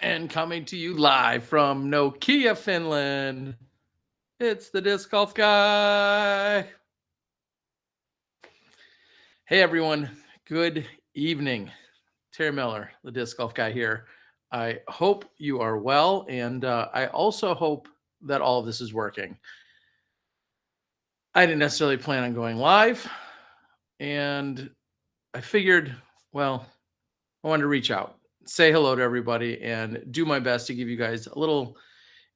And coming to you live from Nokia, Finland, it's the Disc Golf Guy. Hey, everyone. Good evening. Terry Miller, the Disc Golf Guy here. I hope you are well, and I also hope that all of this is working. I didn't necessarily plan on going live, and I figured, well, I wanted to reach out, say hello to everybody, and do my best to give you guys a little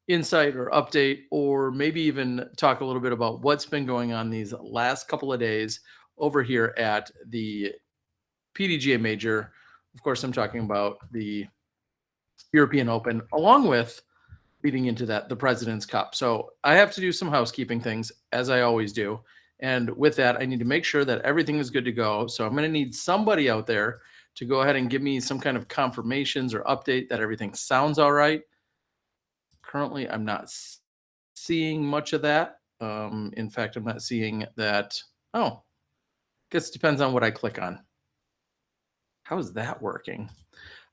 insight or update, or maybe even talk a little bit about what's been going on these last couple of days over here at the PDGA Major. Of course, I'm talking about the European Open, along with leading into that, the President's Cup. So I have to do some housekeeping things, as I always do. And with that, I need to make sure that everything is good to go. So I'm going to need somebody out there to go ahead and give me some kind of confirmations or update that everything sounds all right. Currently, I'm not seeing much of that. In fact, I'm not seeing that. Oh, guess it depends on what I click on. How is that working?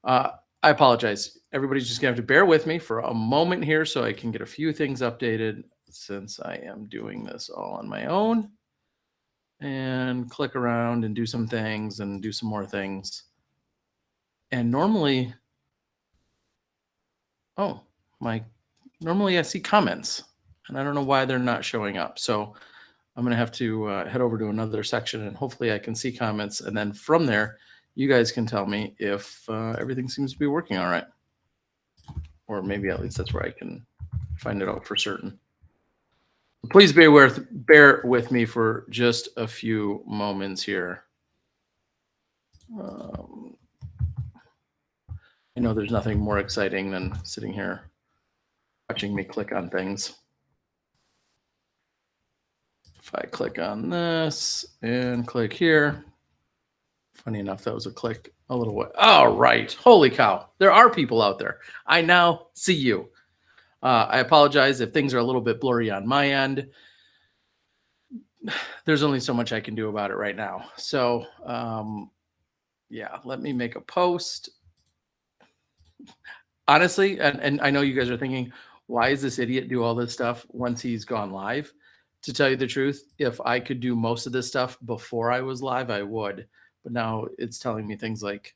I apologize. Everybody's just gonna have to bear with me for a moment here so I can get a few things updated, since I am doing this all on my own, and click around and do some things and do some more things. And normally, normally I see comments, and I don't know why they're not showing up. So I'm going to have to head over to another section, and hopefully I can see comments. And then from there, you guys can tell me if everything seems to be working all right. Or maybe at least that's where I can find it out for certain. Please bear with me for just a few moments here. I know there's nothing more exciting than sitting here watching me click on things. If I click on this and click here, funny enough, that was a click a little way. All right. Holy cow. There are people out there. I now see you. I apologize if things are a little bit blurry on my end. There's only so much I can do about it right now. So, yeah, let me make a post. Honestly, and I know you guys are thinking, why is this idiot do all this stuff once he's gone live? To tell you the truth, if I could do most of this stuff before I was live, I would. But now it's telling me things like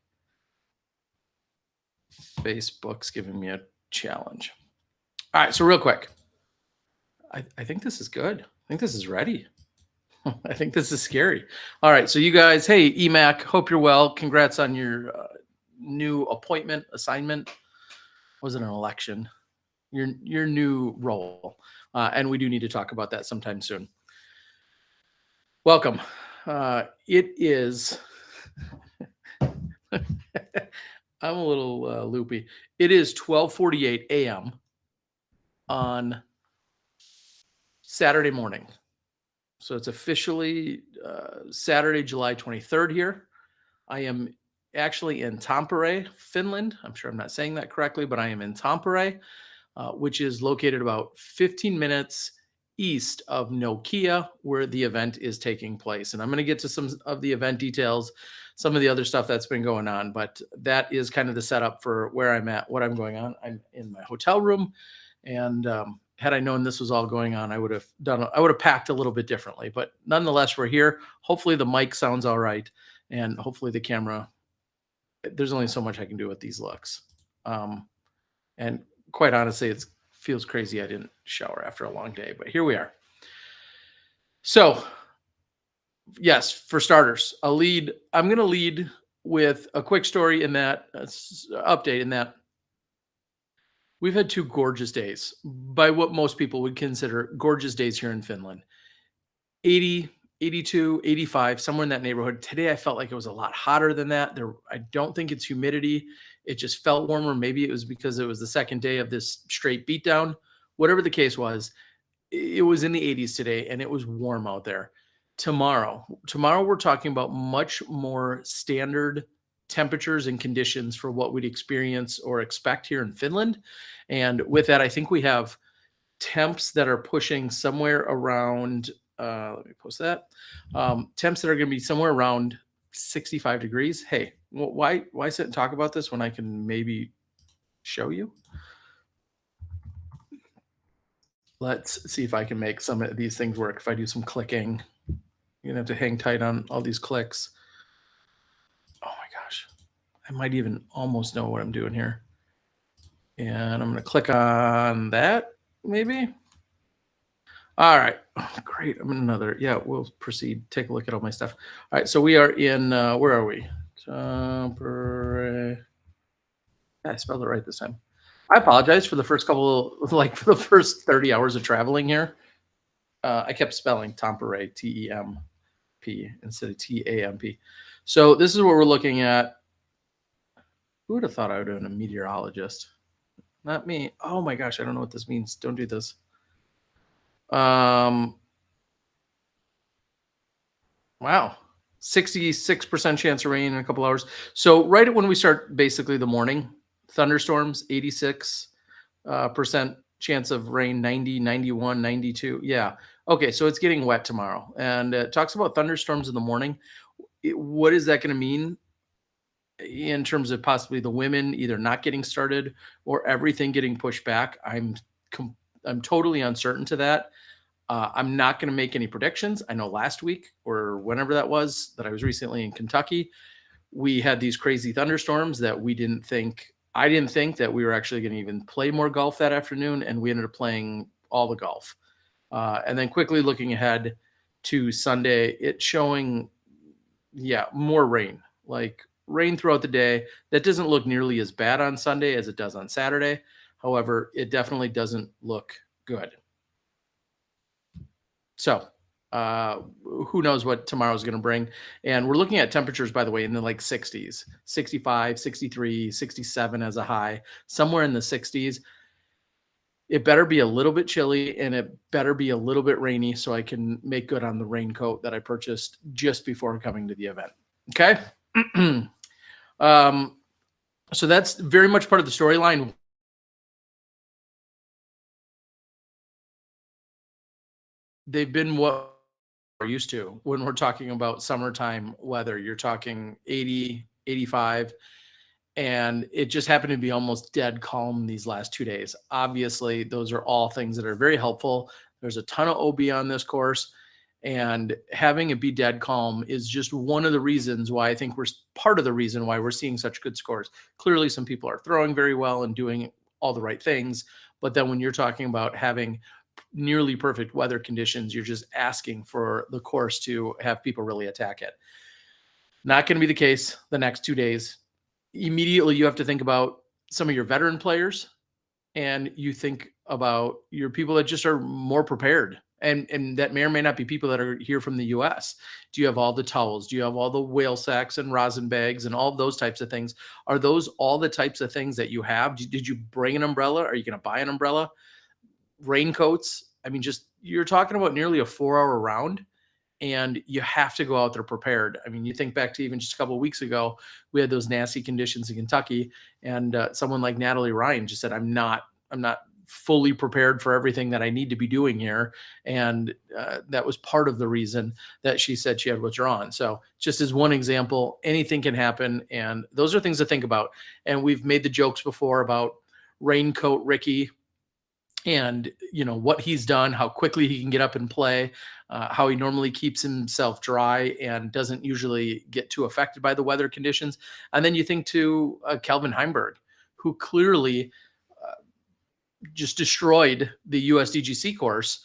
Facebook's giving me a challenge. All right, so real quick. I think this is good. I think this is ready. I think this is scary. All right, so you guys, hey, EMAC, hope you're well. Congrats on your new appointment, assignment. Was it an election? Your new role. And we do need to talk about that sometime soon. Welcome. It is, I'm a little loopy. It is 12:48 a.m. on Saturday morning. So it's officially Saturday, July 23rd here. I am actually in Tampere, Finland. I'm sure I'm not saying that correctly, but I am in Tampere, which is located about 15 minutes east of Nokia, where the event is taking place. And I'm going to get to some of the event details, some of the other stuff that's been going on, but that is kind of the setup for where I'm at, what I'm going on. I'm in my hotel room, and had I known this was all going on, I would have packed a little bit differently, but nonetheless, we're here. Hopefully the mic sounds all right, and hopefully the camera, there's only so much I can do with these looks. And quite honestly, it feels crazy I didn't shower after a long day, but here we are. So yes, for starters, I'm going to lead with a quick story in that update, in that we've had 2 gorgeous days, by what most people would consider gorgeous days here in Finland. 80, 82, 85, somewhere in that neighborhood. Today, I felt like it was a lot hotter than that. I don't think it's humidity. It just felt warmer. Maybe it was because it was the second day of this straight beatdown. Whatever the case was, it was in the 80s today, and it was warm out there. Tomorrow, we're talking about much more standard temperatures and conditions for what we'd experience or expect here in Finland. And with that, I think we have temps that are pushing somewhere around, let me post that, temps that are going to be somewhere around 65 degrees. Hey, why sit and talk about this when I can maybe show you. Let's see if I can make some of these things work. If I do some clicking, you're gonna have to hang tight on all these clicks. Oh my gosh. I might even almost know what I'm doing here. And I'm gonna click on that, maybe. All right. Oh, great. I'm in another. Yeah, we'll proceed. Take a look at all my stuff. All right. So we are in, where are we? Yeah, I spelled it right this time. I apologize for the first couple, like for the first 30 hours of traveling here. I kept spelling Tampere, T-E-M-P instead of T-A-M-P. So this is what we're looking at. Who would have thought I would have been a meteorologist? Not me. Oh my gosh, I don't know what this means. Don't do this. Wow. 66% chance of rain in a couple hours. So right when we start basically the morning, thunderstorms, 86 percent chance of rain, 90, 91, 92. Yeah. Okay, so it's getting wet tomorrow. And it talks about thunderstorms in the morning. What is that going to mean in terms of possibly the women either not getting started or everything getting pushed back? I'm totally uncertain to that. I'm not going to make any predictions. I know last week or whenever that was that I was recently in Kentucky, we had these crazy thunderstorms that I didn't think that we were actually going to even play more golf that afternoon. And we ended up playing all the golf. And then quickly looking ahead to Sunday, it's showing, yeah, more rain, like rain throughout the day. That doesn't look nearly as bad on Sunday as it does on Saturday. However, it definitely doesn't look good. So, who knows what tomorrow's going to bring. And we're looking at temperatures, by the way, in the like 60s, 65, 63, 67 as a high, somewhere in the 60s. It better be a little bit chilly and it better be a little bit rainy so I can make good on the raincoat that I purchased just before coming to the event. Okay. So that's very much part of the storyline. They've been what we're used to when we're talking about summertime weather. You're talking 80, 85, and it just happened to be almost dead calm these last 2 days. Obviously, those are all things that are very helpful. There's a ton of OB on this course, and having it be dead calm is just one of the reasons why I think we're part of the reason why we're seeing such good scores. Clearly, some people are throwing very well and doing all the right things, but then when you're talking about having nearly perfect weather conditions, you're just asking for the course to have people really attack it. Not going to be the case the next 2 days. Immediately, you have to think about some of your veteran players and you think about your people that just are more prepared. And that may or may not be people that are here from the US. Do you have all the towels? Do you have all the whale sacks and rosin bags and all those types of things? Are those all the types of things that you have? Did you bring an umbrella? Are you going to buy an umbrella? Raincoats? I mean, just you're talking about nearly a 4-hour round and you have to go out there prepared. I mean, you think back to even just a couple of weeks ago, we had those nasty conditions in Kentucky, and someone like Natalie Ryan just said, I'm not fully prepared for everything that I need to be doing here. And that was part of the reason that she said she had withdrawn. So just as one example, anything can happen. And those are things to think about. And we've made the jokes before about Raincoat Ricky and what he's done, how quickly he can get up and play, how he normally keeps himself dry and doesn't usually get too affected by the weather conditions. And then you think to Kelvin Heimberg, who clearly just destroyed the USDGC course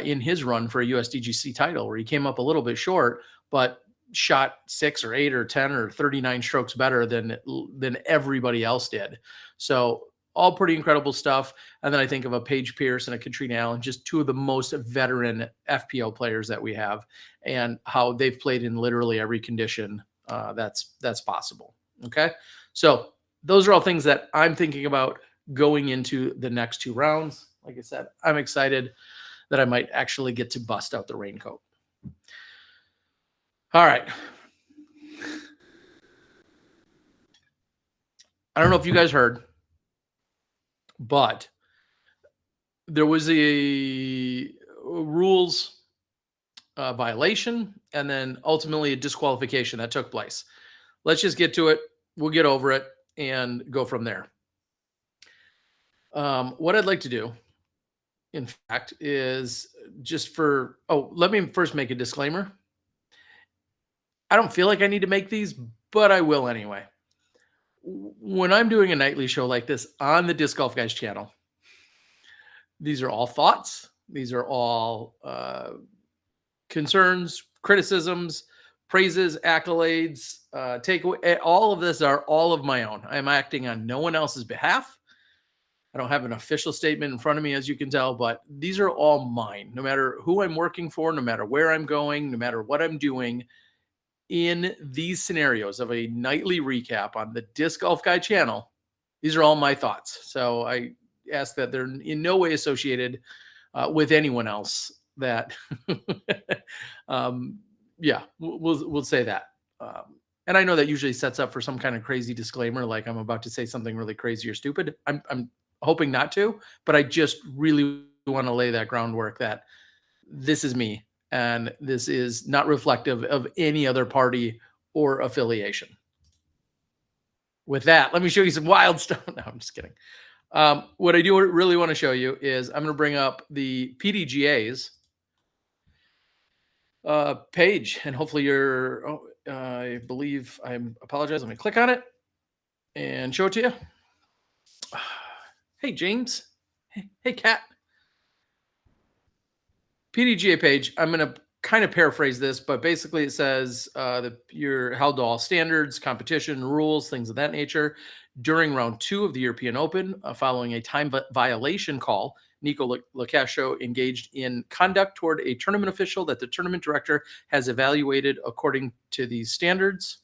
in his run for a USDGC title, where he came up a little bit short, but shot 6 or 8 or 10 or 39 strokes better than everybody else did. So all pretty incredible stuff. And then I think of a Paige Pierce and a Catrina Allen, just two of the most veteran FPO players that we have, and how they've played in literally every condition that's possible. Okay. So those are all things that I'm thinking about going into the next 2 rounds. Like I said, I'm excited that I might actually get to bust out the raincoat. All right. I don't know if you guys heard, but there was a rules violation and then ultimately a disqualification that took place. Let's just get to it. We'll get over it and go from there. What I'd like to do, in fact, is let me first make a disclaimer. I don't feel like I need to make these, but I will anyway. When I'm doing a nightly show like this on the Disc Golf Guys channel, these are all thoughts. These are all concerns, criticisms, praises, accolades, takeaway. All of this are all of my own. I'm acting on no one else's behalf. I don't have an official statement in front of me, as you can tell, but these are all mine. No matter who I'm working for, no matter where I'm going, no matter what I'm doing, in these scenarios of a nightly recap on the Disc Golf Guy channel, these are all my thoughts. So I ask that they're in no way associated with anyone else. That, yeah, we'll say that. And I know that usually sets up for some kind of crazy disclaimer, like I'm about to say something really crazy or stupid. I'm hoping not to, but I just really want to lay that groundwork that this is me and this is not reflective of any other party or affiliation. With that, let me show you some wild stuff. No, I'm just kidding. What I do really want to show you is I'm going to bring up the PDGA's page, and hopefully I believe I apologize. Let me click on it and show it to you. Hey, James. Hey, Kat. PDGA page. I'm going to kind of paraphrase this, but basically it says that you're held to all standards, competition rules, things of that nature. During round 2 of the European Open, following a time violation call, Nikko Locastro engaged in conduct toward a tournament official that the tournament director has evaluated according to these standards.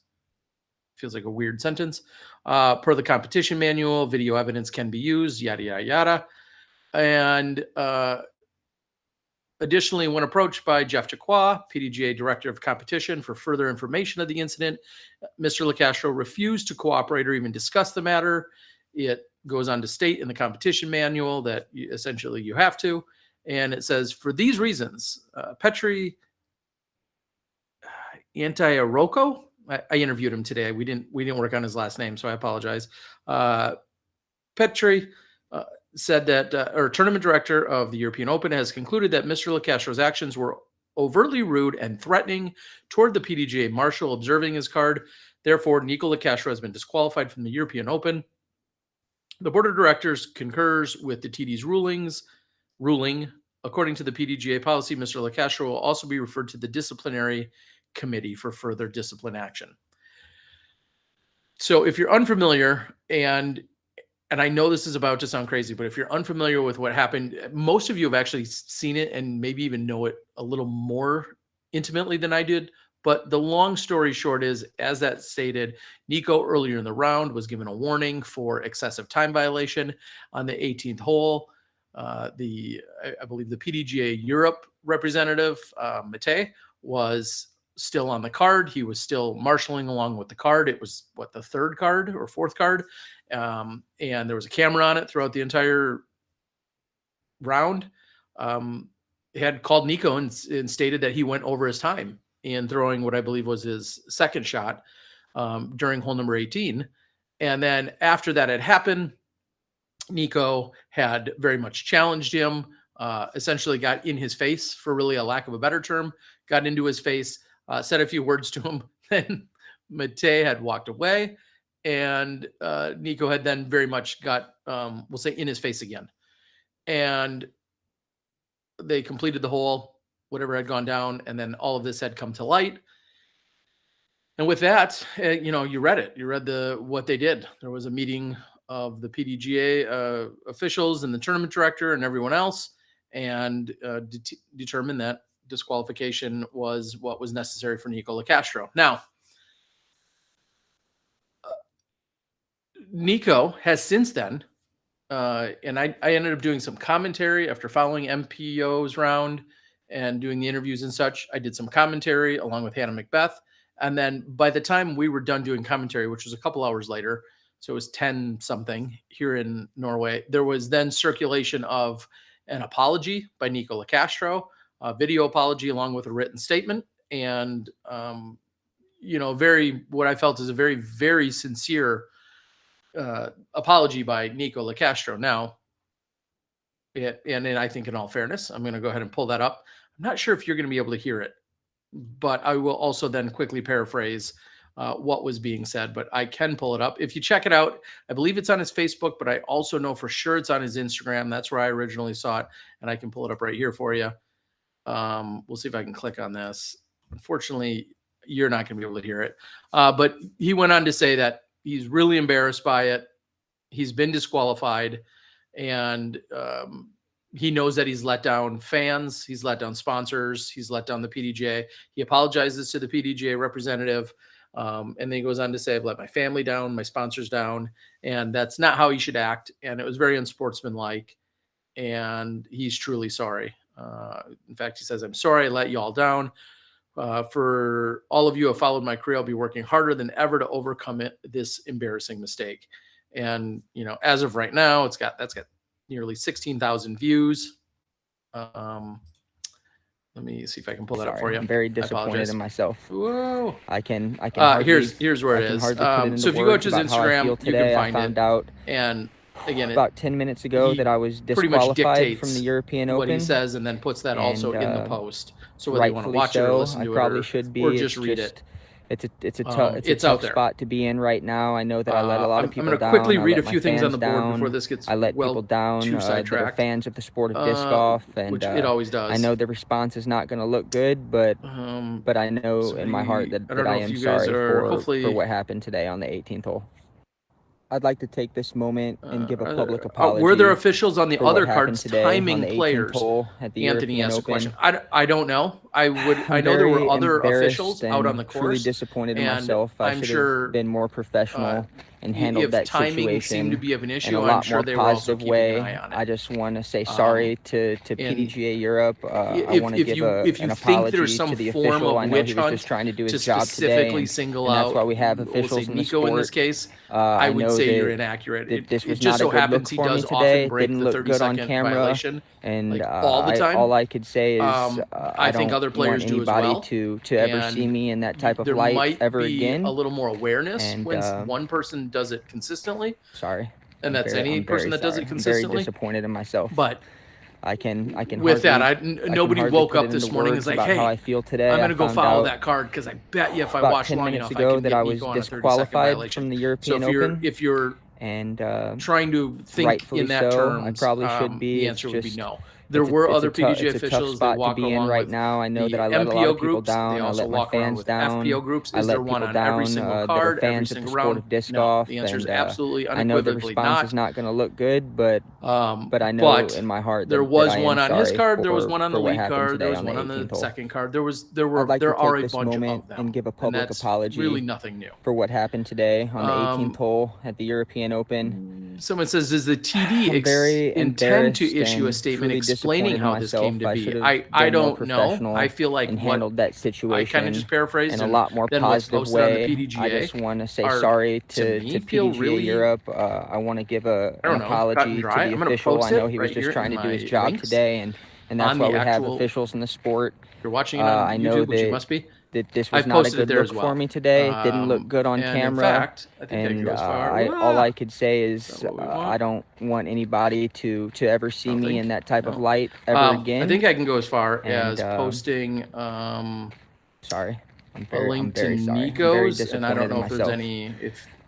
Feels like a weird sentence. Per the competition manual, video evidence can be used, yada, yada, yada. And additionally, when approached by Jeff Jacqua, PDGA Director of Competition, for further information of the incident, Mr. Locastro refused to cooperate or even discuss the matter. It goes on to state in the competition manual that essentially you have to. And it says, for these reasons, Petri Antiaroko, I interviewed him today. We didn't work on his last name, so I apologize. Petri said that, or tournament director of the European Open, has concluded that Mr. Locastro's actions were overtly rude and threatening toward the PDGA marshal observing his card. Therefore, Nikko Locastro has been disqualified from the European Open. The board of directors concurs with the TD's ruling. According to the PDGA policy, Mr. Locastro will also be referred to the disciplinary committee for further discipline action. So if you're unfamiliar, and I know this is about to sound crazy, but if you're unfamiliar with what happened, most of you have actually seen it and maybe even know it a little more intimately than I did. But the long story short is, as that stated, Nikko earlier in the round was given a warning for excessive time violation on the 18th hole. I believe the PDGA Europe representative, Mate, was still on the card. He was still marshaling along with the card. It was the third card or fourth card. And there was a camera on it throughout the entire round. He had called Nikko and stated that he went over his time in throwing what I believe was his second shot during hole number 18. And then after that had happened, Nikko had very much challenged him, essentially got in his face, for really a lack of a better term, got into his face, said a few words to him. Then Mate had walked away, and Nikko had then very much got, we'll say, in his face again. And they completed the hole, whatever had gone down, and then all of this had come to light. And with that, you read it. You read what they did. There was a meeting of the PDGA officials and the tournament director and everyone else, and determined that disqualification was what was necessary for Nikko Locastro. Now, Nikko has since then, and I ended up doing some commentary after following MPO's round and doing the interviews and such. I did some commentary along with Hannah Macbeth. And then by the time we were done doing commentary, which was a couple hours later, so it was 10 something here in Norway, there was then circulation of an apology by Nikko Locastro, a video apology along with a written statement. And, what I felt is a very, very sincere apology by Nikko Locastro. Now, and I think in all fairness, I'm going to go ahead and pull that up. I'm not sure if you're going to be able to hear it, but I will also then quickly paraphrase what was being said, but I can pull it up. If you check it out, I believe it's on his Facebook, but I also know for sure it's on his Instagram. That's where I originally saw it, and I can pull it up right here for you. We'll see if I can click on this. Unfortunately, you're not going to be able to hear it. But he went on to say that he's really embarrassed by it. He's been disqualified, and he knows that he's let down fans, he's let down sponsors, he's let down the PDGA. He apologizes to the PDGA representative. And then he goes on to say, I've let my family down, my sponsors down, and that's not how he should act. And it was very unsportsmanlike, and he's truly sorry. In fact, he says, I'm sorry I let you all down. For all of you who have followed my career, I'll be working harder than ever to overcome this embarrassing mistake. And, you know, as of right now, that's got nearly 16,000 views. Let me see if I can pull that up for you. I'm very disappointed in myself. Whoa. I can here's where it is. So if you go to his Instagram, you can find it. Out and again, about 10 minutes ago that I was disqualified from the European Open. What he says, and then puts that also in the post. So whether you want to watch it or listen to it, probably should be, or just read it. It's a tough spot to be in right now. I know that I let a lot of people down. I'm going to quickly read a few things on the board before this gets I let people down too sidetracked. That are fans of the sport of disc golf, and which it always does. I know the response is not going to look good, but I know in my heart that I am sorry for what happened today on the 18th hole. I'd like to take this moment and give a public apology. Were there officials on the other cards timing players? Anthony asked a question. I don't know. I know there were other officials out on the course. Truly disappointed in myself. I should have been more professional and handled that situation seemed to be of an issue, in a lot more positive way. I just want to say sorry to PDGA Europe. I want to give an apology to the official. I know he was just trying to do his job today, and that's why we have officials in the sport. In this case, I would say you're inaccurate. This was just not so a good happens look for me today. Didn't look good on camera, and all the time. All I could say is I think other players do as well. To ever see me in that type of light ever again. A little more awareness when one person does it consistently. Sorry, and that's any person that does it consistently. I'm very disappointed in myself. But I can. With that, nobody woke up this morning and was like, "Hey, how I feel today. I'm going to go follow that card because I bet you if I watch long enough, I can get me going on a 30-second from the European Open. If you're trying to think in that terms, I probably should be. The answer would be no. There were other PDGA officials that walk along right now. I know that I let a lot of people down. I let my fans down. FPO groups. Is there one on every single card, every single round? No, the answer is absolutely unequivocally I know the response is not going to look good, but I know in my heart that there was one on his card. For, there was one on the lead card. There was one on the second card. There are a bunch of them. And give a public apology. Really nothing new for what happened today on the 18th hole at the European Open. Someone says, does the TD intend to issue a statement explaining how this came to be? I don't know. I feel like handled that situation. I kind of just paraphrased in a lot more positive way. I just want to say sorry to PDGA Europe. I want to give an apology to the official. I know he was just trying to do his job today, and that's why we have officials in the sport. You're watching it on YouTube, which you must be. That this was not a good look for me today. It didn't look good on camera. In fact, I think all I could say is I don't want anybody to ever see me in that type of light ever again. I think I can go as far as posting sorry. A link to Nikko's, and I don't know if there's any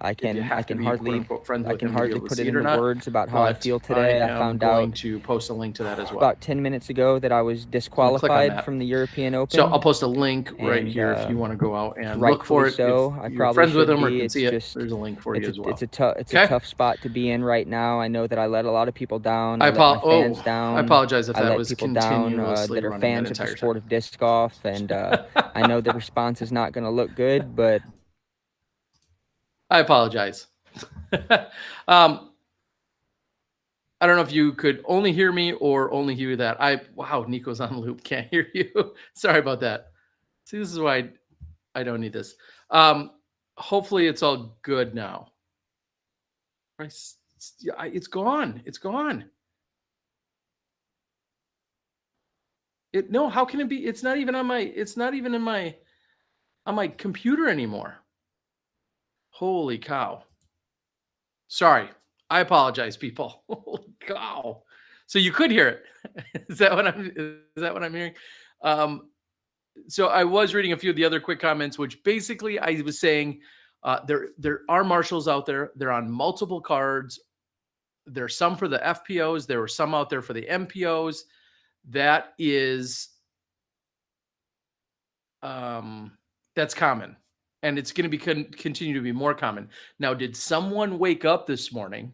I can hardly put it into not, words about how I feel today. I found out to post a link to that as well. About 10 minutes ago that I was disqualified from the European Open. So I'll post a link right here if you want to go out and look for it. So if you're friends with them or can see it, there's a link for you as well. It's a tough spot to be in right now. I know that I let a lot of people down. I let my fans down. I apologize if that was people down that are fans of the sport of disc golf, and I know the response is not going to look good, but I apologize. I don't know if you could only hear me or only hear that. Wow, Nikko's on loop. Can't hear you. Sorry about that. See, this is why I don't need this. Hopefully it's all good now. It's gone. It's gone. No, how can it be? It's not even on my computer anymore. Holy cow. Sorry. I apologize, people. Holy cow. So you could hear it. Is that what I'm hearing? So I was reading a few of the other quick comments, which basically I was saying there are marshals out there. They're on multiple cards. There's some for the FPOs. There were some out there for the MPOs. That is, that's common. And it's going to be continue to be more common. Now, did someone wake up this morning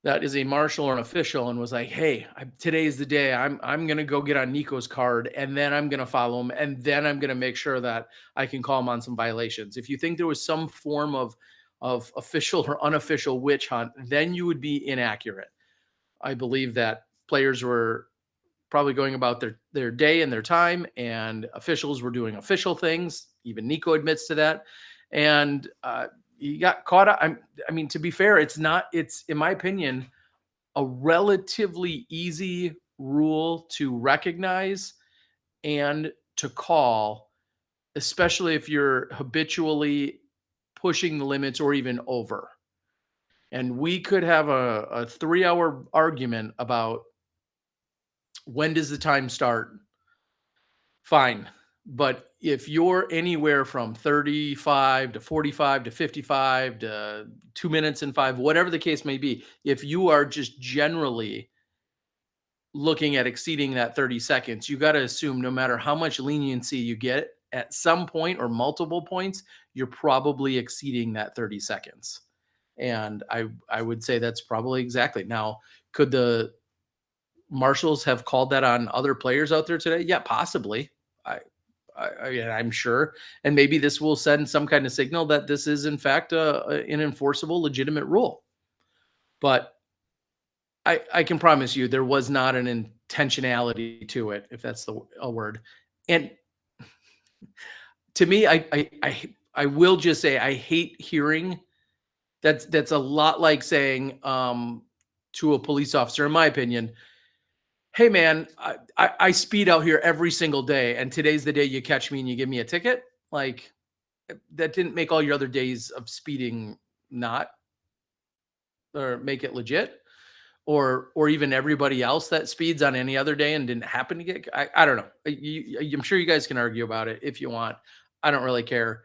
that is a marshal or an official and was like, hey, today is the day I'm going to go get on Nikko's card, and then I'm going to follow him, and then I'm going to make sure that I can call him on some violations? If you think there was some form of official or unofficial witch hunt, then you would be inaccurate. I believe that players were probably going about their day and their time, and officials were doing official things. Even Nikko admits to that. And he got caught up. I mean, to be fair, it's in my opinion, a relatively easy rule to recognize and to call, especially if you're habitually pushing the limits or even over. And we could have a 3-hour argument about when does the time start. Fine. But if you're anywhere from 35 to 45 to 55 to 2 minutes and 5, whatever the case may be, if you are just generally looking at exceeding that 30 seconds, you got to assume no matter how much leniency you get at some point or multiple points, you're probably exceeding that 30 seconds. And I would say that's probably exactly. Now, could the marshals have called that on other players out there today? Yeah, possibly. I'm sure. And maybe this will send some kind of signal that this is in fact an enforceable, legitimate rule. But I can promise you there was not an intentionality to it, if that's a word. And to me, I will just say I hate hearing that's a lot like saying to a police officer, in my opinion, hey man, I speed out here every single day, and today's the day you catch me and you give me a ticket. Like, that didn't make all your other days of speeding not, or make it legit, or even everybody else that speeds on any other day and didn't happen to get. I don't know. I'm sure you guys can argue about it if you want. I don't really care.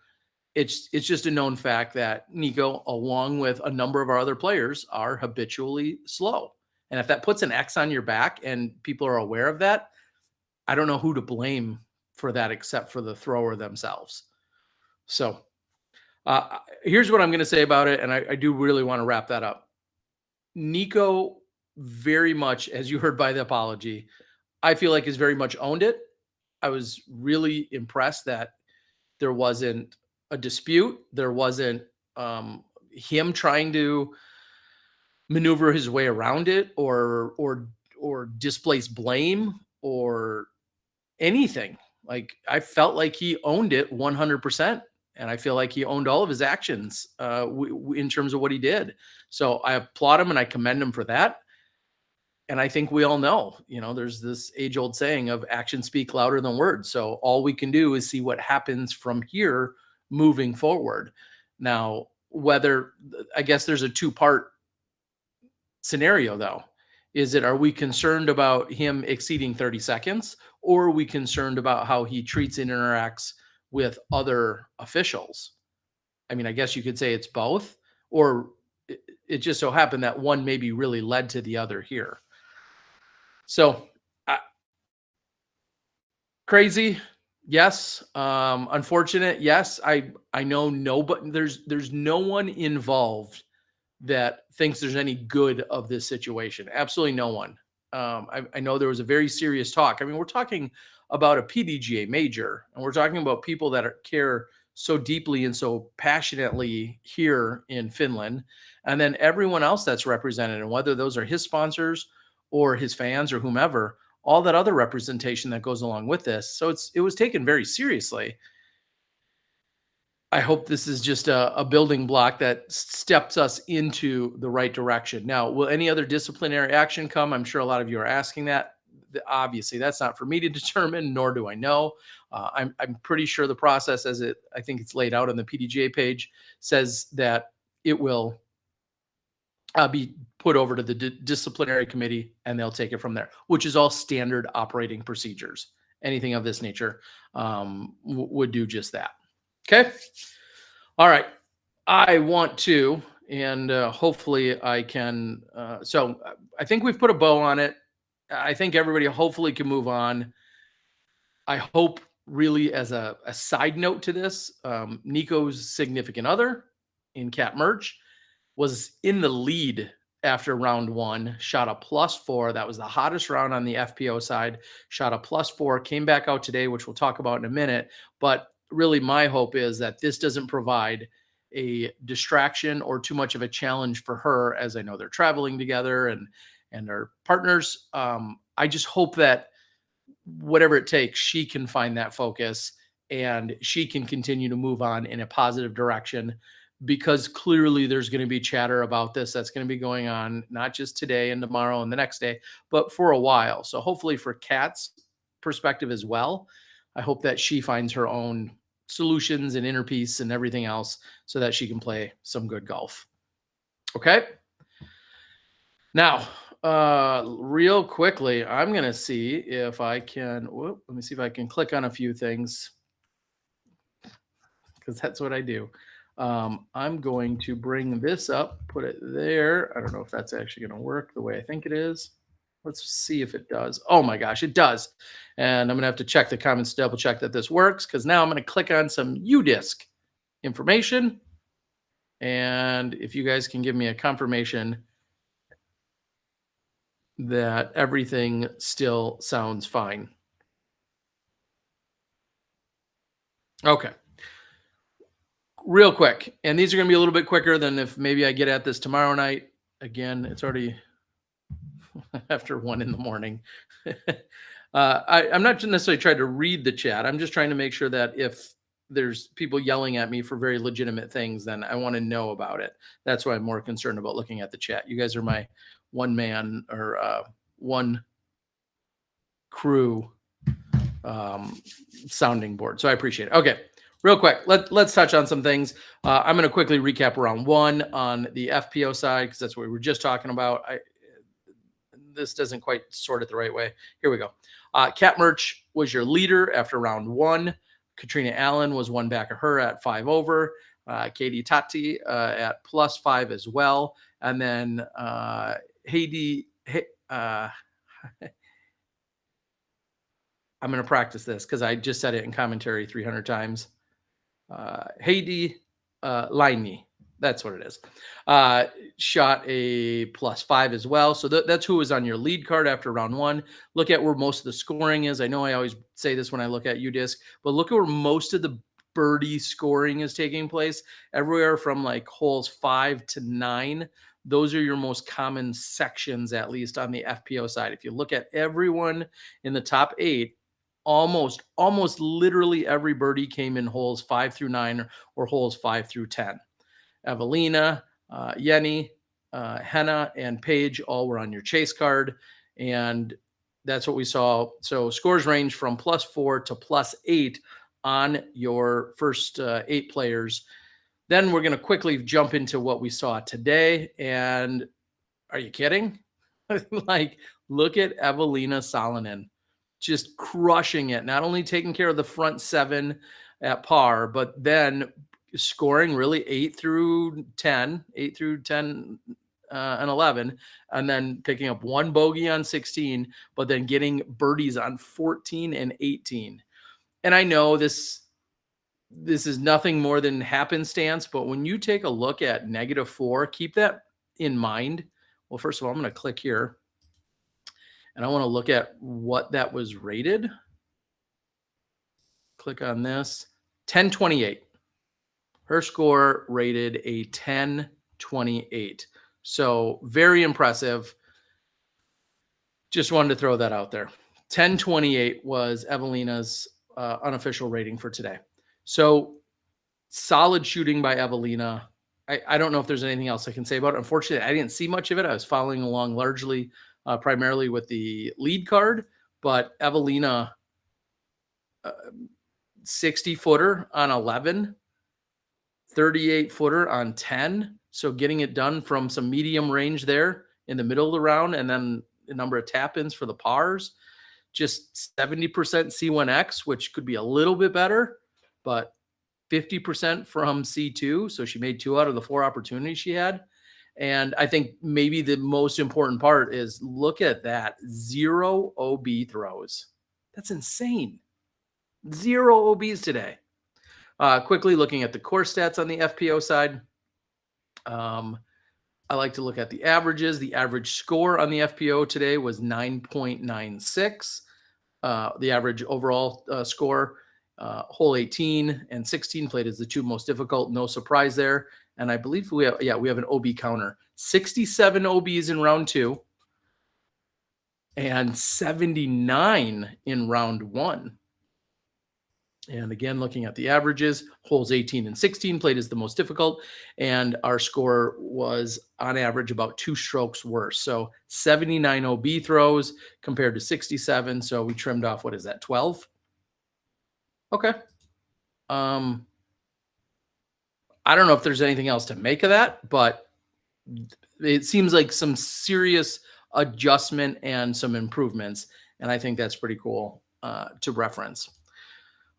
It's just a known fact that Nikko, along with a number of our other players, are habitually slow. And if that puts an X on your back and people are aware of that, I don't know who to blame for that except for the thrower themselves. So here's what I'm going to say about it. And I do really want to wrap that up. Nikko very much, as you heard by the apology, I feel like has very much owned it. I was really impressed that there wasn't a dispute. There wasn't him trying to maneuver his way around it or displace blame or anything. Like, I felt like he owned it 100%. And I feel like he owned all of his actions in terms of what he did. So I applaud him and I commend him for that. And I think we all know, there's this age-old saying of actions speak louder than words. So all we can do is see what happens from here moving forward. Now, I guess there's a two-part scenario though. Are we concerned about him exceeding 30 seconds, or are we concerned about how he treats and interacts with other officials? I mean, I guess you could say it's both, or it just so happened that one maybe really led to the other here. So crazy. Yes. Unfortunate. Yes. I know but there's no one involved that thinks there's any good of this situation. Absolutely no one. I know there was a very serious talk. I mean, we're talking about a PDGA Major, and we're talking about people that care so deeply and so passionately here in Finland, and then everyone else that's represented, and whether those are his sponsors or his fans or whomever, all that other representation that goes along with this. So it was taken very seriously. I hope this is just a building block that steps us into the right direction. Now, will any other disciplinary action come? I'm sure a lot of you are asking that. Obviously, that's not for me to determine, nor do I know. I'm pretty sure the process, I think it's laid out on the PDGA page, says that it will be put over to the disciplinary committee, and they'll take it from there, which is all standard operating procedures. Anything of this nature would do just that. Okay. All right. I want to, and hopefully I can. So I think we've put a bow on it. I think everybody hopefully can move on. I hope, really, as a side note to this, Nikko's significant other in Cat Merch was in the lead after round one, shot a +4. That was the hottest round on the FPO side, shot a +4, came back out today, which we'll talk about in a minute. But really, my hope is that this doesn't provide a distraction or too much of a challenge for her, as I know they're traveling together and are partners. I just hope that whatever it takes, she can find that focus and she can continue to move on in a positive direction, because clearly there's going to be chatter about this that's going to be going on, not just today and tomorrow and the next day, but for a while. So hopefully, for Kat's perspective as well, I hope that she finds her own solutions and inner peace and everything else so that she can play some good golf. Okay. Now, real quickly, I'm going to see if I can, let me see if I can click on a few things, because that's what I do. I'm going to bring this up, put it there. I don't know if that's actually going to work the way I think it is. Let's see if it does. Oh my gosh, it does. And I'm going to have to check the comments to double check that this works, because now I'm going to click on some UDisc information. And if you guys can give me a confirmation that everything still sounds fine. Okay. Real quick, and these are going to be a little bit quicker than if maybe I get at this tomorrow night. Again, it's already after 1 a.m. I'm not necessarily trying to read the chat. I'm just trying to make sure that if there's people yelling at me for very legitimate things, then I want to know about it. That's why I'm more concerned about looking at the chat. You guys are my one man or one crew sounding board. So I appreciate it. Okay. Real quick, let's touch on some things. I'm going to quickly recap round one on the FPO side, because that's what we were just talking about. This doesn't quite sort it the right way. Here we go. Cat Merch was your leader after round one. Catrina Allen was one back of her at 5 over. Katie Tati at +5 as well. And then Heidi, I'm going to practice this because I just said it in commentary 300 times. Heidi Liney, that's what it is. Shot a +5 as well. So that's who was on your lead card after round one. Look at where most of the scoring is. I know I always say this when I look at UDisc, but look at where most of the birdie scoring is taking place. Everywhere from like holes 5 to 9. Those are your most common sections, at least on the FPO side. If you look at everyone in the top 8, almost literally every birdie came in holes 5 through 9 or holes 5 through 10. Evelina, Yenny, Henna, and Paige all were on your chase card, and that's what we saw. So scores range from +4 to +8 on your first 8 players. Then we're going to quickly jump into what we saw today, and are you kidding? Like, look at Evelina Salonen. Just crushing it, not only taking care of the front 7 at par, but then scoring really 8 through 10 and 11, and then picking up 1 bogey on 16, but then getting birdies on 14 and 18. And I know this is nothing more than happenstance, but when you take a look at -4, keep that in mind. Well, first of all, I'm going to click here. And I want to look at what that was rated. Click on this. 1028. Her score rated a 1028. So very impressive. Just wanted to throw that out there. 1028 was Evelina's unofficial rating for today. So solid shooting by Evelina. I don't know if there's anything else I can say about it. Unfortunately, I didn't see much of it. I was following along largely primarily with the lead card, but Evelina 60-footer on 11, 38-footer on 10. So getting it done from some medium range there in the middle of the round, and then a number of tap-ins for the pars. Just 70% C1X, which could be a little bit better, but 50% from C2. So she made 2 out of the 4 opportunities she had. And I think maybe the most important part is look at that. 0 OB throws. That's insane. 0 OBs today. Quickly looking at the course stats on the FPO side. I like to look at the averages. The average score on the FPO today was 9.96. The average overall score, hole 18 and 16 played as the 2 most difficult. No surprise there. And I believe we have an OB counter. 67 OBs in round 2 and 79 in round 1. And again, looking at the averages, holes 18 and 16 played as the most difficult. And our score was on average about 2 strokes worse. So 79 OB throws compared to 67. So we trimmed off, what is that, 12? Okay. I don't know if there's anything else to make of that, but it seems like some serious adjustment and some improvements. And I think that's pretty cool to reference.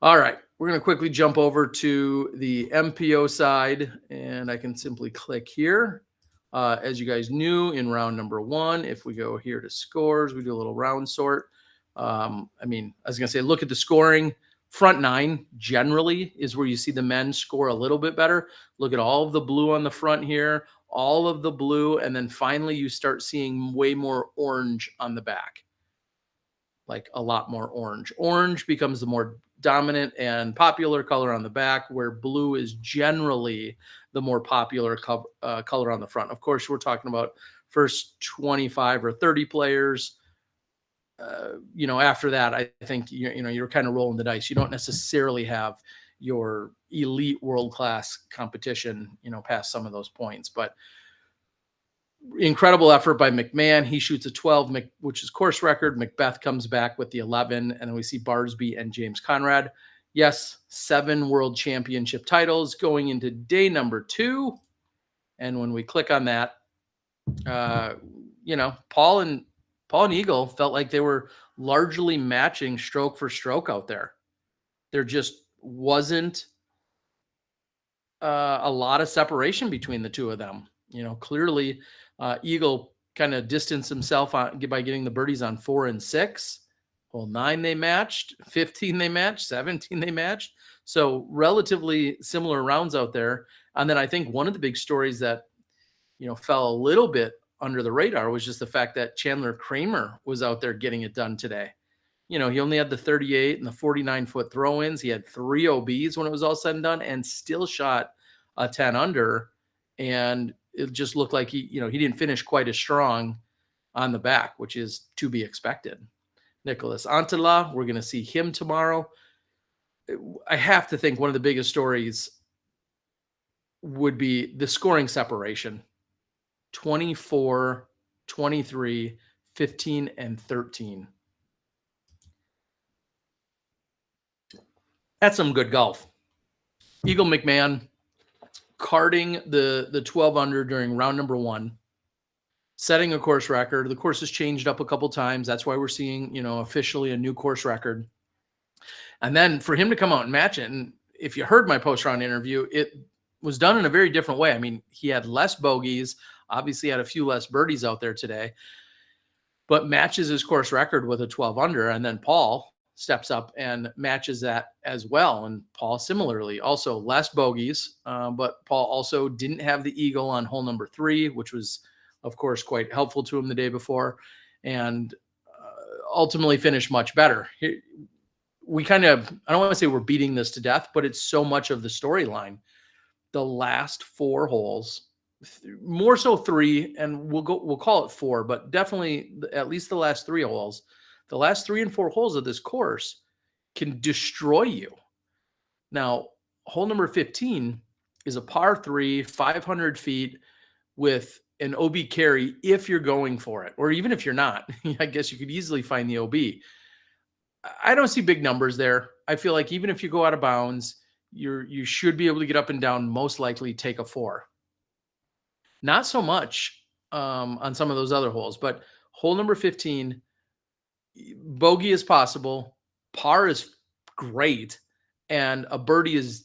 All right, we're going to quickly jump over to the MPO side, and I can simply click here. As you guys knew, in round number 1, if we go here to scores, we do a little round sort. I was going to say, look at the scoring. Front 9 generally is where you see the men score a little bit better. Look at all of the blue on the front here, all of the blue, and then finally you start seeing way more orange on the back. Like a lot more orange. Orange becomes the more dominant and popular color on the back, where blue is generally the more popular color on the front. Of course, we're talking about first 25 or 30 players. After that, I think you're kind of rolling the dice. You don't necessarily have your elite world-class competition, past some of those points, but incredible effort by McMahon. He shoots a 12, which is course record. Macbeth comes back with the 11, and then we see Barsby and James Conrad. Yes, 7 world championship titles going into day number 2. And when we click on that, Paul and Eagle felt like they were largely matching stroke for stroke out there. There just wasn't a lot of separation between the 2 of them. Clearly, Eagle kind of distanced himself by getting the birdies on 4 and 6. Hole 9 they matched, 15 they matched, 17 they matched. So relatively similar rounds out there. And then I think one of the big stories that fell a little bit under the radar was just the fact that Chandler Kramer was out there getting it done today. He only had the 38 and the 49-foot throw-ins. He had 3 OBs when it was all said and done, and still shot a 10 under. And it just looked like he didn't finish quite as strong on the back, which is to be expected. Nicholas Antela, we're going to see him tomorrow. I have to think one of the biggest stories would be the scoring separation. 24, 23, 15, and 13. That's some good golf. Eagle McMahon carding the 12 under during round number 1, setting a course record. The course has changed up a couple times. That's why we're seeing, officially a new course record. And then for him to come out and match it, and if you heard my post-round interview, it was done in a very different way. I mean, he had less bogeys, obviously had a few less birdies out there today, but matches his course record with a 12 under. And then Paul steps up and matches that as well. And Paul similarly, also less bogeys, but Paul also didn't have the eagle on hole number 3, which was, of course, quite helpful to him the day before, and ultimately finished much better. We kind of, I don't want to say we're beating this to death, but it's so much of the storyline. The last 4 holes, more so 3, and we'll call it 4, but definitely at least the last 3 holes. The last 3 and 4 holes of this course can destroy you. Now, hole number 15 is a par 3, 500 feet with an OB carry if you're going for it, or even if you're not. I guess you could easily find the OB. I don't see big numbers there. I feel like even if you go out of bounds, you should be able to get up and down, most likely take a 4. Not so much on some of those other holes, but hole number 15, bogey is possible, par is great, and a birdie is,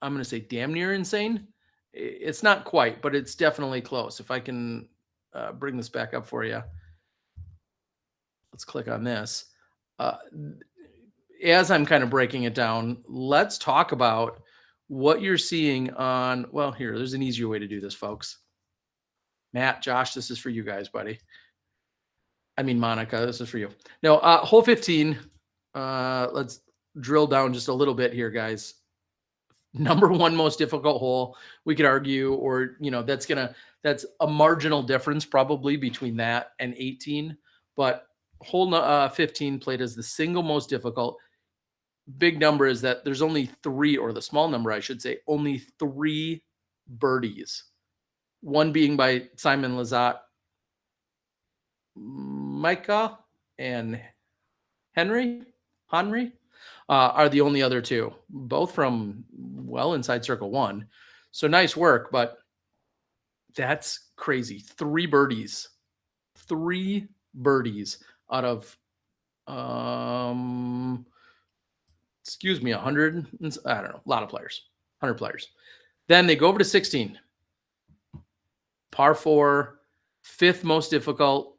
I'm going to say, damn near insane. It's not quite, but it's definitely close. If I can bring this back up for you, let's click on this. As I'm kind of breaking it down, let's talk about what you're seeing on, well, here, there's an easier way to do this, folks. Matt, Josh, this is for you guys, buddy. I mean, Monica, this is for you. No, hole 15. Let's drill down just a little bit here, guys. Number one most difficult hole. We could argue, or that's a marginal difference probably between that and 18. But hole 15 played as the single most difficult. Big number is that there's only 3, or the small number, I should say, only 3 birdies. One being by Simon Lizotte, Micah, and Henry are the only other 2, both from well inside circle 1. So nice work, but that's crazy. 3 birdies out of 100. I don't know, a lot of players, 100 players. Then they go over to 16, par 4, 5th most difficult.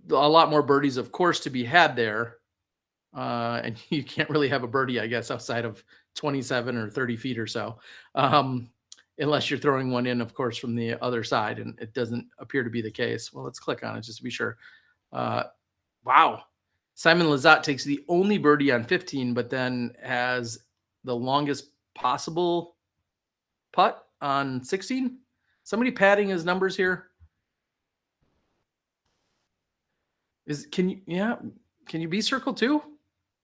A lot more birdies, of course, to be had there. And you can't really have a birdie, I guess, outside of 27 or 30 feet or so, unless you're throwing one in, of course, from the other side, and it doesn't appear to be the case. Well, let's click on it just to be sure. Wow. Simon Lizotte takes the only birdie on 15, but then has the longest possible putt on 16. Somebody padding his numbers here. Can you be circle 2?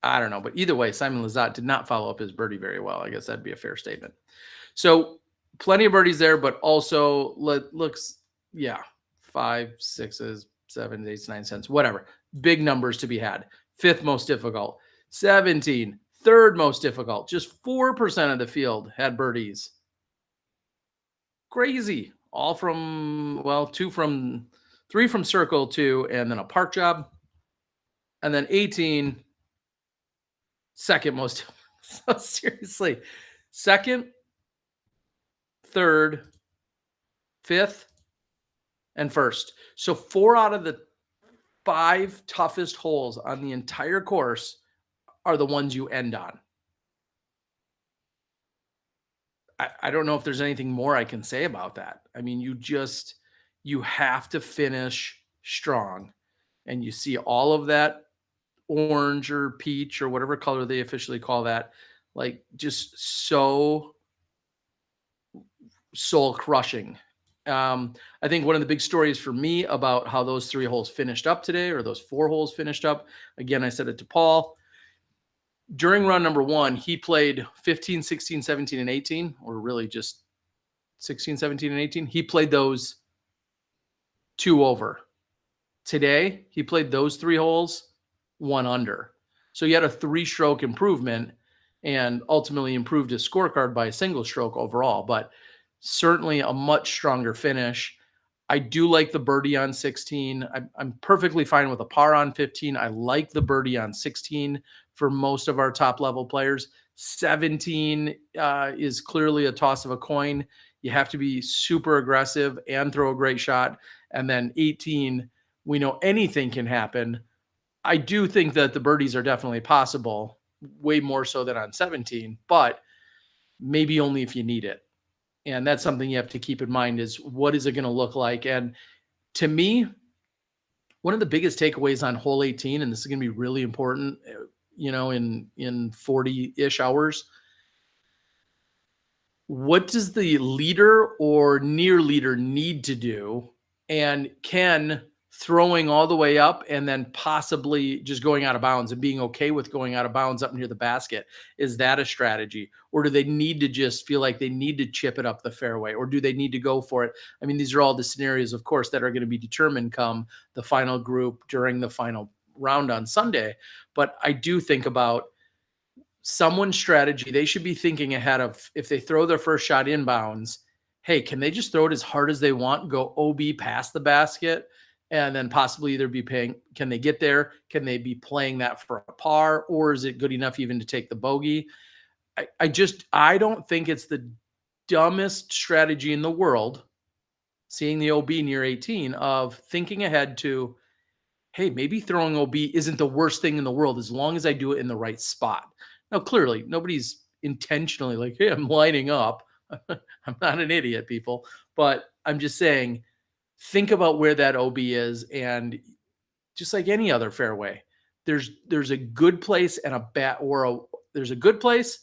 I don't know, but either way, Simon Lizotte did not follow up his birdie very well. I guess that'd be a fair statement. So plenty of birdies there, but also looks, 5, 6s, 7s, 8s, 9s, whatever. Big numbers to be had. 5th most difficult. 17, 3rd most difficult. Just 4% of the field had birdies. Crazy. All from, 3 from circle 2, and then a park job. And then 18, 2nd most. So seriously, 2nd, 3rd, 5th, and 1st. So 4 out of the 5 toughest holes on the entire course are the ones you end on. I don't know if there's anything more I can say about that. I mean, you have to finish strong, and you see all of that orange or peach or whatever color they officially call that, like, just so soul crushing. I think one of the big stories for me about how those 3 holes finished up today, or those 4 holes finished up, again, I said it to Paul, during run number 1, he played 15, 16, 17, and 18, or really just 16, 17, and 18. He played those 2 over. Today, he played those 3 holes 1 under. So he had a 3-stroke improvement and ultimately improved his scorecard by a single stroke overall, but certainly a much stronger finish. I do like the birdie on 16. I'm perfectly fine with a par on 15. I like the birdie on 16 for most of our top level players. 17 is clearly a toss of a coin. You have to be super aggressive and throw a great shot. And then 18, we know anything can happen. I do think that the birdies are definitely possible, way more so than on 17, but maybe only if you need it. And that's something you have to keep in mind, is what is it going to look like? And to me, one of the biggest takeaways on hole 18, and this is going to be really important, in 40-ish hours, what does the leader or near leader need to do? And can throwing all the way up and then possibly just going out of bounds and being okay with going out of bounds up near the basket, is that a strategy? Or do they need to just feel like they need to chip it up the fairway? Or do they need to go for it? I mean, these are all the scenarios, of course, that are going to be determined come the final group during the final round on Sunday. But I do think about someone's strategy. They should be thinking ahead of, if they throw their first shot inbounds, hey, can they just throw it as hard as they want, go OB past the basket, and then possibly either be paying, can they get there? Can they be playing that for a par, or is it good enough even to take the bogey? I don't think it's the dumbest strategy in the world, seeing the OB near 18, of thinking ahead to, hey, maybe throwing OB isn't the worst thing in the world as long as I do it in the right spot. Now, clearly, nobody's intentionally like, hey, I'm lining up. I'm not an idiot, people. But I'm just saying, think about where that OB is. And just like any other fairway, there's a good place and a bad, there's a good place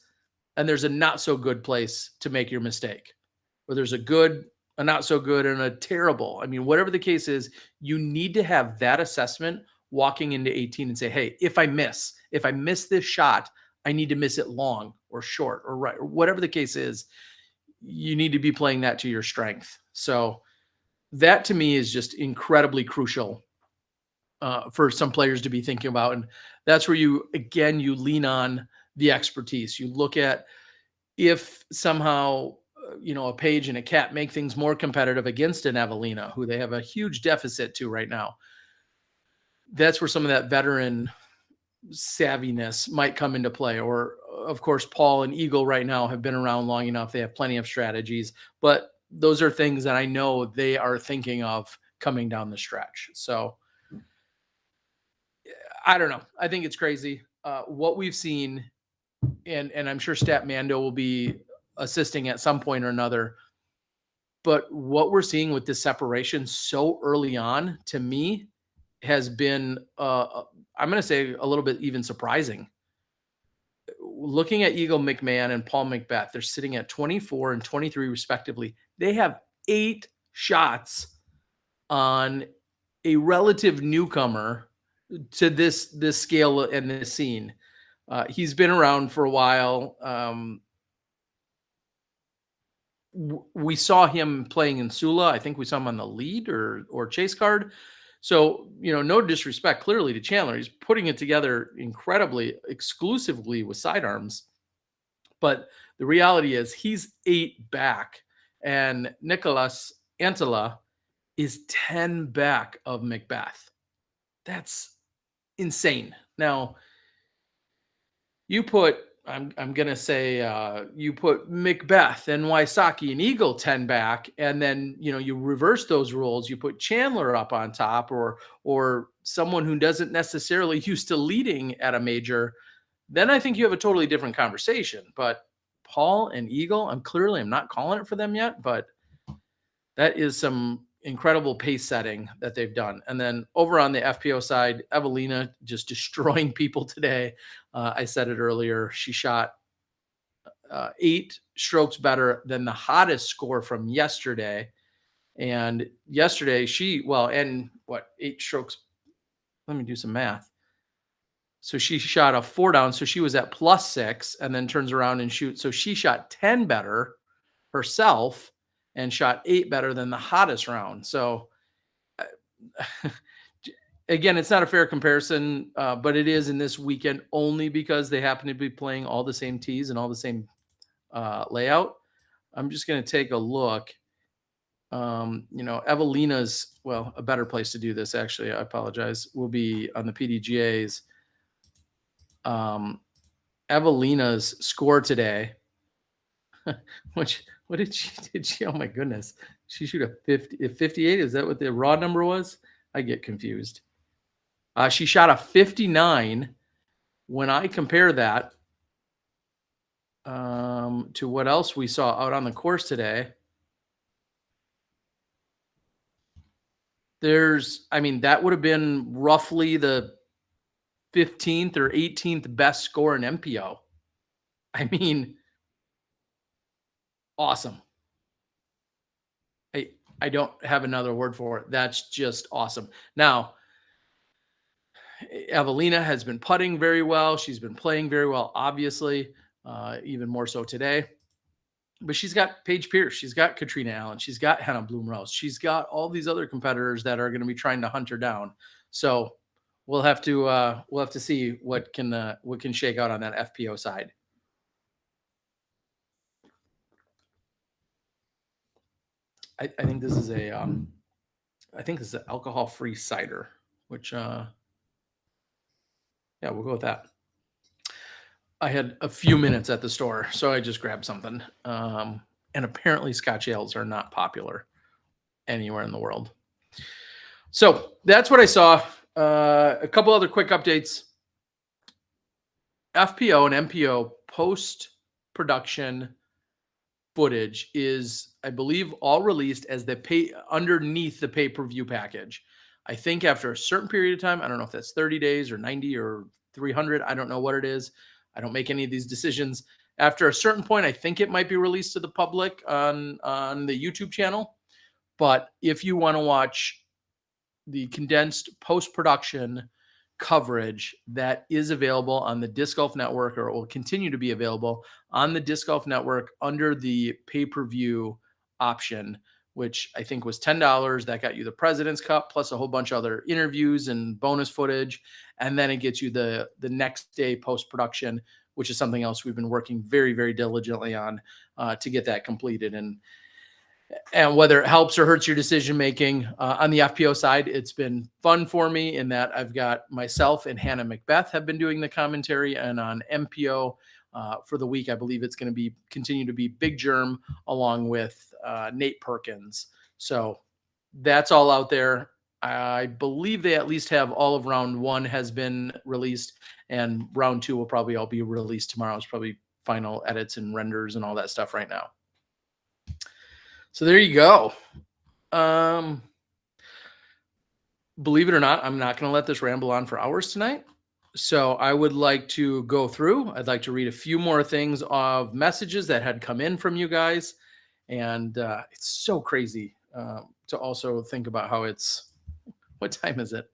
and there's a not so good place to make your mistake. Or there's a good, a not so good, and a terrible. I mean, whatever the case is, you need to have that assessment walking into 18 and say, hey, if I miss this shot, I need to miss it long or short or right, or whatever the case is. You need to be playing that to your strength. So that to me is just incredibly crucial for some players to be thinking about. And that's where you lean on the expertise. You look at, if somehow, a Page and a Cat make things more competitive against an Evelina, who they have a huge deficit to right now, that's where some of that veteran savviness might come into play. Or, of course, Paul and Eagle right now have been around long enough. They have plenty of strategies, but those are things that I know they are thinking of coming down the stretch. So I don't know. I think it's crazy what we've seen. And I'm sure Stat Mando will be assisting at some point or another. But what we're seeing with this separation so early on, to me, has been, I'm going to say, a little bit even surprising. Looking at Eagle McMahon and Paul McBeth, they're sitting at 24 and 23 respectively. They have 8 shots on a relative newcomer to this scale and this scene. He's been around for a while. We saw him playing in Sula. I think we saw him on the lead or chase card. So, no disrespect clearly to Chandler. He's putting it together incredibly exclusively with sidearms. But the reality is he's 8 back, and Nicholas Antela is 10 back of McBeth. That's insane. Now, you put, I'm going to say, you put McBeth and Wysocki and Eagle 10 back, and then, you reverse those roles. You put Chandler up on top, or someone who doesn't necessarily used to leading at a major. Then I think you have a totally different conversation. But Paul and Eagle, I'm not calling it for them yet, but that is some incredible pace setting that they've done. And then over on the FPO side, Evelina just destroying people today. I said it earlier. She shot 8 strokes better than the hottest score from yesterday. And yesterday 8 strokes. Let me do some math. So she shot a 4 down. So she was at +6 and then turns around and shoots. So she shot 10 better herself and shot 8 better than the hottest round. So again, it's not a fair comparison, but it is in this weekend only because they happen to be playing all the same tees and all the same layout. I'm just going to take a look. Evelina's, a better place to do this, actually, I apologize, will be on the PDGA's. Evelina's score today, what did she, oh my goodness, she shoot a 58. Is that what the raw number was? I get confused. She shot a 59. When I compare that to what else we saw out on the course today, that would have been roughly the 15th or 18th best score in MPO. Awesome. I don't have another word for it. That's just awesome. Now, Evelina has been putting very well. She's been playing very well, obviously, even more so today. But she's got Paige Pierce. She's got Catrina Allen. She's got Hannah Bloom-Rose. She's got all these other competitors that are going to be trying to hunt her down. So we'll have to see what can shake out on that FPO side. I think this is a I think this is an alcohol-free cider, which yeah, we'll go with that. I had a few minutes at the store, so I just grabbed something. And apparently Scotch ales are not popular anywhere in the world. So that's what I saw. A couple other quick updates. FPO and MPO post-production footage is, I believe, all released as the pay underneath the pay-per-view package. I think after a certain period of time, I don't know if that's 30 days or 90 or 300. I don't know what it is. I don't make any of these decisions. After a certain point, I think it might be released to the public on the YouTube channel. But if you want to watch the condensed post-production coverage, that is available on the Disc Golf Network, or it will continue to be available on the Disc Golf Network under the pay-per-view option, which I think was $10. That got you the President's Cup plus a whole bunch of other interviews and bonus footage. And then it gets you the next day post-production, which is something else we've been working very, very diligently on to get that completed. And whether it helps or hurts your decision-making on the FPO side, it's been fun for me in that I've got myself and Hannah Macbeth have been doing the commentary, and on MPO for the week, I believe it's going to continue to be Big Germ along with Nate Perkins. So that's all out there. I believe they at least have all of round 1 has been released, and round 2 will probably all be released tomorrow. It's probably final edits and renders and all that stuff right now. So there you go. Believe it or not, I'm not going to let this ramble on for hours tonight. So I would like to go through. I'd like to read a few more things of messages that had come in from you guys. And it's so crazy to also think about how it's, what time is it?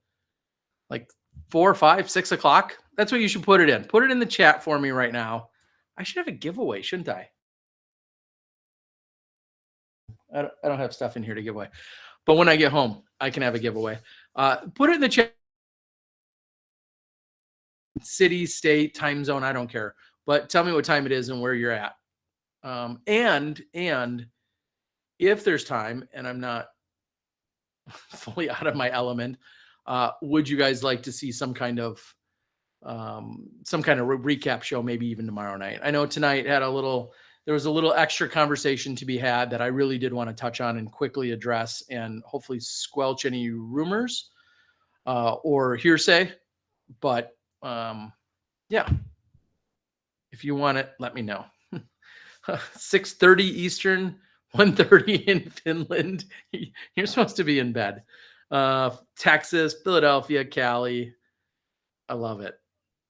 Like 4, 5, 6 o'clock? That's what you should put it in. Put it in the chat for me right now. I should have a giveaway, shouldn't I? I don't have stuff in here to give away. But when I get home, I can have a giveaway. Put it in the chat. City, state, time zone, I don't care. But tell me what time it is and where you're at. And if there's time and I'm not fully out of my element, would you guys like to see some kind of recap show, maybe even tomorrow night? I know tonight there was a little extra conversation to be had that I really did want to touch on and quickly address and hopefully squelch any rumors or hearsay. But yeah, if you want it, let me know. 6:30 Eastern, 1:30 in Finland. You're supposed to be in bed. Texas, Philadelphia, Cali. I love it.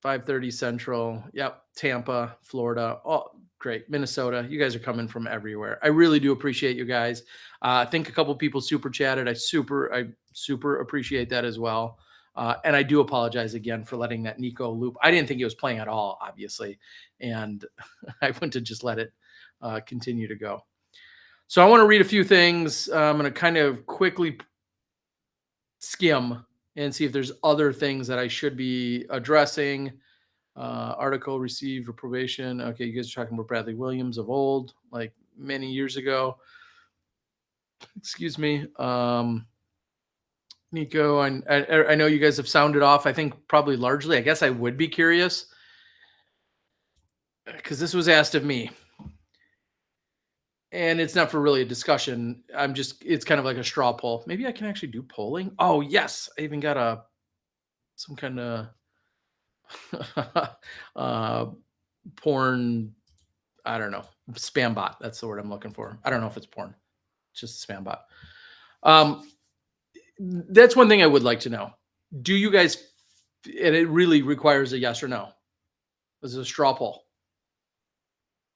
5:30 Central. Yep. Tampa, Florida. Oh, great. Minnesota. You guys are coming from everywhere. I really do appreciate you guys. I think a couple people super chatted. I super appreciate that as well. And I do apologize again for letting that Nikko loop. I didn't think he was playing at all, obviously. And I went to just let it continue to go. So I want to read a few things. I'm going to kind of quickly skim and see if there's other things that I should be addressing. Article received reprobation. Okay, you guys are talking about Bradley Williams of old, like many years ago. Excuse me. Nikko, I know you guys have sounded off. I think probably largely. I guess I would be curious because this was asked of me. And it's not for really a discussion. It's kind of like a straw poll. Maybe I can actually do polling. Oh, yes. I even got some kind of porn. I don't know. Spam bot. That's the word I'm looking for. I don't know if it's porn. It's just a spam bot. That's one thing I would like to know. Do you guys, and it really requires a yes or no. This is a straw poll.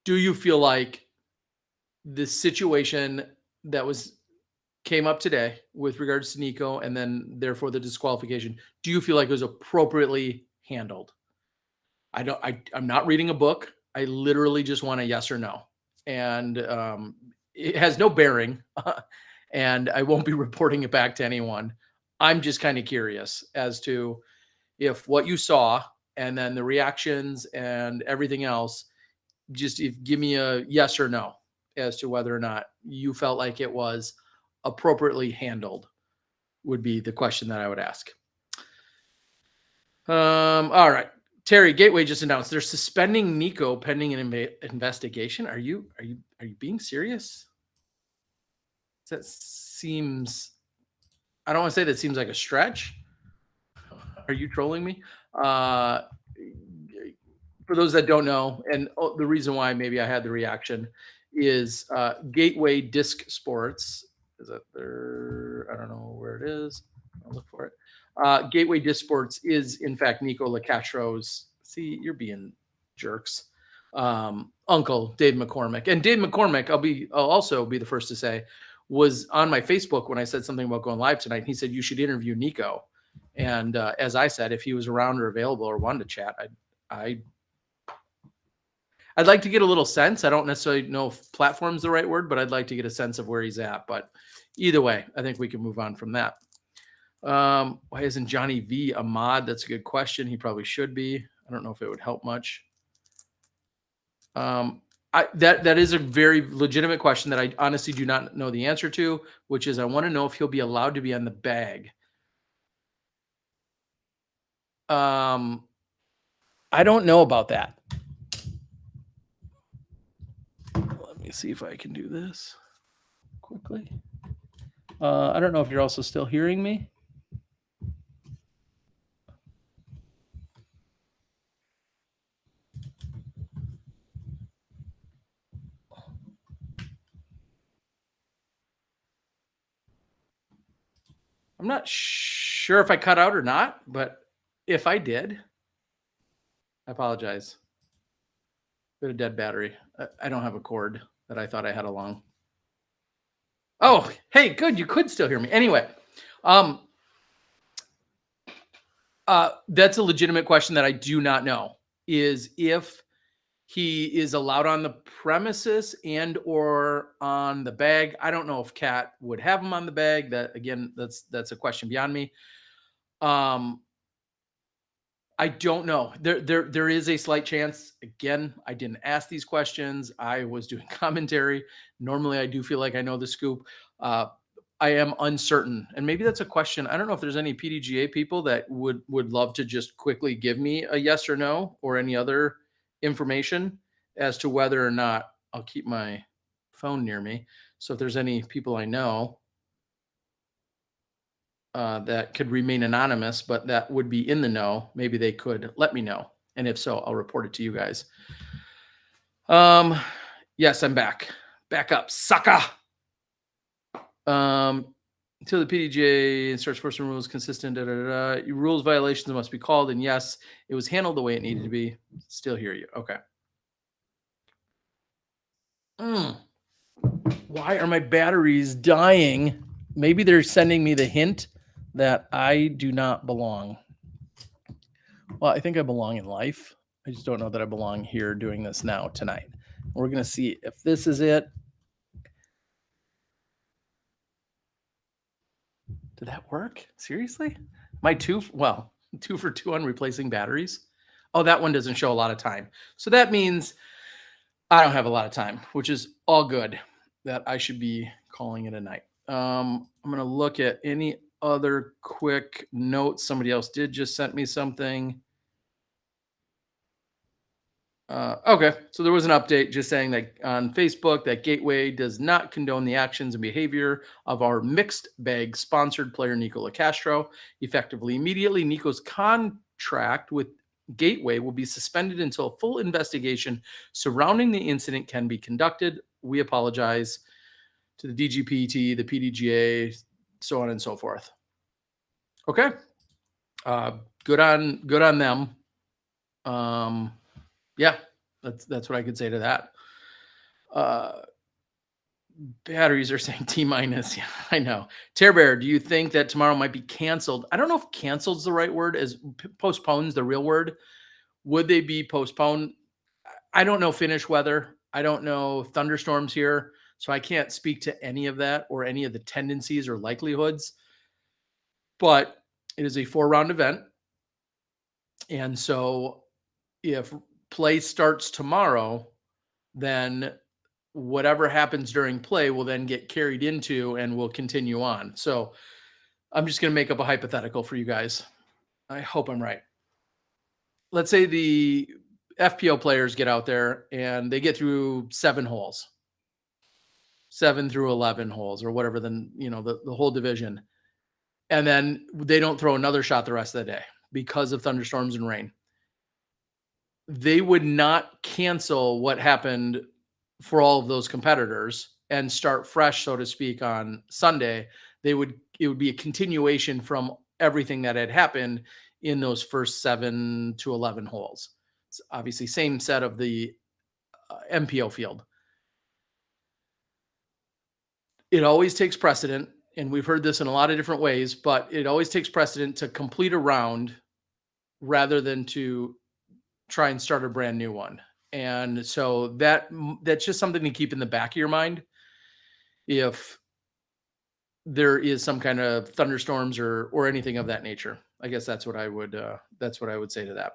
Do you feel like the situation that came up today with regards to Nikko and then therefore the disqualification, do you feel like it was appropriately handled? I'm not reading a book. I literally just want a yes or no. And it has no bearing and I won't be reporting it back to anyone. I'm just kind of curious as to if what you saw and then the reactions and everything else, give me a yes or no as to whether or not you felt like it was appropriately handled would be the question that I would ask. All right. Terry, Gateway just announced they're suspending Nikko pending an investigation. Are you being serious? That seems, I don't want to say that seems like a stretch. Are you trolling me? For those that don't know, and the reason why maybe I had the reaction is Gateway Disc Sports. Is that there? I don't know where it is. I'll look for it. Gateway Disc Sports is, in fact, Nikko Locastro's. See, you're being jerks. Uncle Dave McCormick, and Dave McCormick. I'll also be the first to say, was on my Facebook when I said something about going live tonight. He said you should interview Nikko, and as I said, if he was around or available or wanted to chat, I'd like to get a little sense. I don't necessarily know if platform's the right word, but I'd like to get a sense of where he's at. But either way, I think we can move on from that. Why isn't Johnny V a mod? That's a good question. He probably should be. I don't know if it would help much. That is a very legitimate question that I honestly do not know the answer to, which is I want to know if he'll be allowed to be on the bag. I don't know about that. Let me see if I can do this quickly. I don't know if you're also still hearing me. I'm not sure if I cut out or not, but if I did, I apologize. Bit of dead battery. I don't have a cord that I thought I had along. Oh, hey, good. You could still hear me. Anyway, that's a legitimate question that I do not know, is if he is allowed on the premises and or on the bag. I don't know if Cat would have him on the bag. That again, that's a question beyond me. I don't know. There is a slight chance. Again, I didn't ask these questions. I was doing commentary. Normally, I do feel like I know the scoop. I am uncertain, and maybe that's a question. I don't know if there's any PDGA people that would love to just quickly give me a yes or no or any other information as to whether or not. I'll keep my phone near me. So if there's any people I know that could remain anonymous, but that would be in the know, maybe they could let me know. And if so, I'll report it to you guys. Yes, I'm back. Back up, sucker. Until the PDGA starts forcing rules consistent, rules violations must be called. And yes, it was handled the way it needed to be. Still hear you. Okay. Why are my batteries dying? Maybe they're sending me the hint that I do not belong. Well, I think I belong in life. I just don't know that I belong here doing this now tonight. We're going to see if this is it. Did that work? Seriously? My 2 for 2 on replacing batteries. Oh, that one doesn't show a lot of time. So that means I don't have a lot of time, which is all good. That I should be calling it a night. I'm going to look at any other quick notes. Somebody else did just send me something. Okay, so there was an update just saying that on Facebook that Gateway does not condone the actions and behavior of our mixed bag sponsored player Nikko Locastro. Effectively, immediately, Nikko's contract with Gateway will be suspended until a full investigation surrounding the incident can be conducted. We apologize to the DGPT, the PDGA, so on and so forth. Okay, good on them. Yeah, that's what I could say to that. Batteries are saying T-. Yeah, I know. Tear Bear, do you think that tomorrow might be canceled? I don't know if canceled is the right word, as postponed is the real word. Would they be postponed? I don't know Finnish weather. I don't know thunderstorms here. So I can't speak to any of that or any of the tendencies or likelihoods. But it is a 4-round event. And so if play starts tomorrow, then whatever happens during play will then get carried into and will continue on. So I'm just going to make up a hypothetical for you guys. I hope I'm right. Let's say the FPO players get out there and they get through 7 holes, 7 through 11 holes, or whatever, the whole division. And then they don't throw another shot the rest of the day because of thunderstorms and rain. They would not cancel what happened for all of those competitors and start fresh, so to speak, on Sunday. It would be a continuation from everything that had happened in those first 7 to 11 holes. It's obviously same set of the MPO field. It always takes precedent, and we've heard this in a lot of different ways, but it always takes precedent to complete a round rather than to try and start a brand new one. And so that's just something to keep in the back of your mind. If there is some kind of thunderstorms or anything of that nature, I guess that's what I would say to that.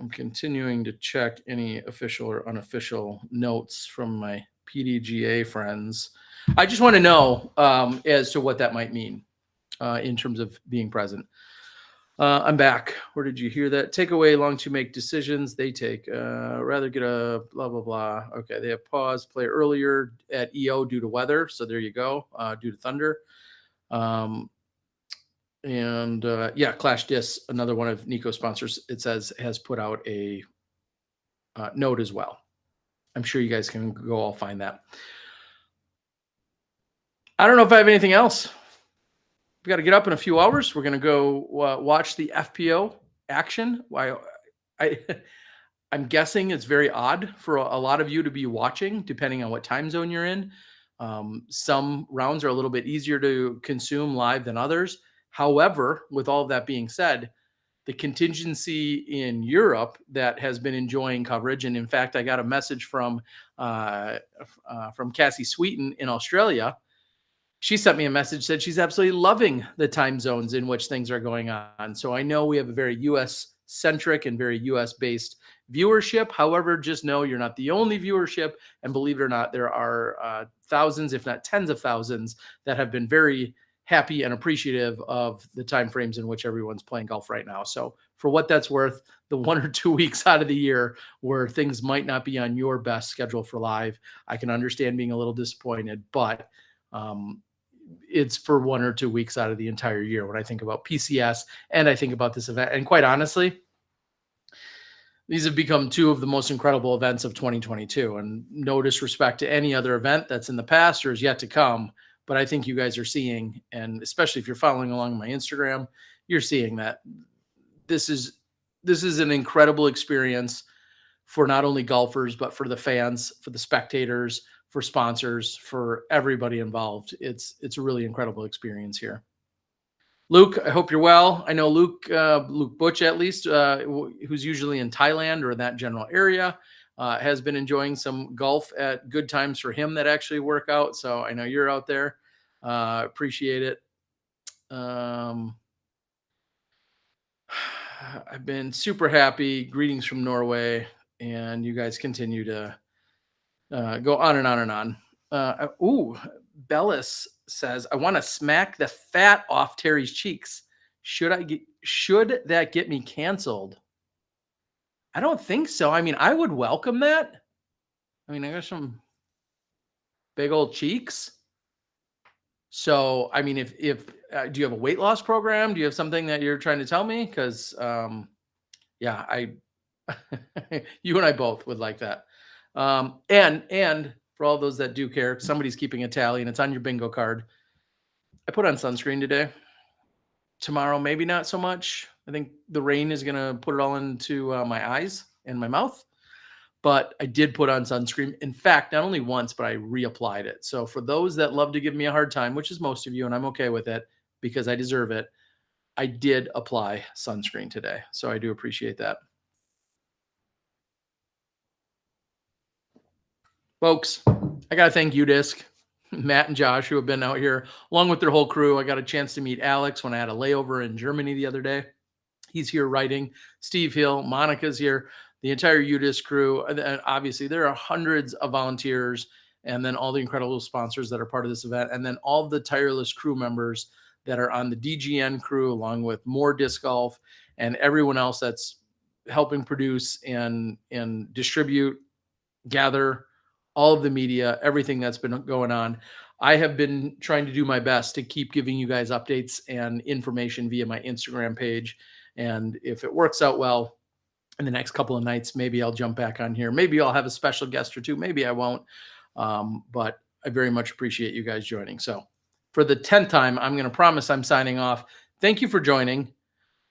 I'm continuing to check any official or unofficial notes from my PDGA friends. I just want to know as to what that might mean in terms of being present. I'm back. Where did you hear that? Takeaway, long to make decisions. They take rather get a blah, blah, blah. Okay. They have paused play earlier at EO due to weather. So there you go. Due to thunder. Yeah, Clash Disc, another one of Nikko's sponsors, it says has put out a note as well. I'm sure you guys can go all find that. I don't know if I have anything else. We've got to get up in a few hours. We're going to go watch the FPO action. I'm guessing it's very odd for a lot of you to be watching, depending on what time zone you're in. Some rounds are a little bit easier to consume live than others. However, with all of that being said, the contingency in Europe that has been enjoying coverage, and in fact, I got a message from Cassie Sweeten in Australia. She sent me a message, said she's absolutely loving the time zones in which things are going on. So I know we have a very US-centric and very US-based viewership. However, just know you're not the only viewership. And believe it or not, there are thousands, if not tens of thousands, that have been very happy and appreciative of the timeframes in which everyone's playing golf right now. So for what that's worth, the 1 or 2 weeks out of the year where things might not be on your best schedule for live, I can understand being a little disappointed, but it's for 1 or 2 weeks out of the entire year when I think about PCS and I think about this event. And quite honestly, these have become 2 of the most incredible events of 2022, and no disrespect to any other event that's in the past or is yet to come. But I think you guys are seeing, and especially if you're following along my Instagram, you're seeing that this is an incredible experience for not only golfers, but for the fans, for the spectators, for sponsors, for everybody involved. It's a really incredible experience here. Luke, I hope you're well. I know Luke Butch, at least, who's usually in Thailand or in that general area, has been enjoying some golf at good times for him that actually work out. So I know you're out there. Appreciate it. I've been super happy. Greetings from Norway. And you guys continue to go on and on and on. Bellis says, I want to smack the fat off Terry's cheeks. Should that get me canceled? I don't think so. I mean, I would welcome that. I mean, I got some big old cheeks. So, I mean, if do you have a weight loss program? Do you have something that you're trying to tell me? Because, yeah, you and I both would like that. And for all those that do care, somebody's keeping a tally and it's on your bingo card. I put on sunscreen today. Tomorrow, maybe not so much. I think the rain is going to put it all into my eyes and my mouth. But I did put on sunscreen. In fact, not only once, but I reapplied it. So for those that love to give me a hard time, which is most of you, and I'm okay with it because I deserve it, I did apply sunscreen today. So I do appreciate that. Folks, I got to thank UDisc, Matt and Josh, who have been out here along with their whole crew. I got a chance to meet Alex when I had a layover in Germany the other day. He's here writing. Steve Hill, Monica's here. the entire UDIS crew. And obviously, there are hundreds of volunteers, and then all the incredible sponsors that are part of this event, and then all the tireless crew members that are on the DGN crew, along with more disc golf and everyone else that's helping produce and distribute, gather all of the media, everything that's been going on. I have been trying to do my best to keep giving you guys updates and information via my Instagram page. And if it works out well in the next couple of nights, maybe I'll jump back on here. Maybe I'll have a special guest or two. Maybe I won't. But I very much appreciate you guys joining. So for the 10th time, I'm going to promise I'm signing off. Thank you for joining.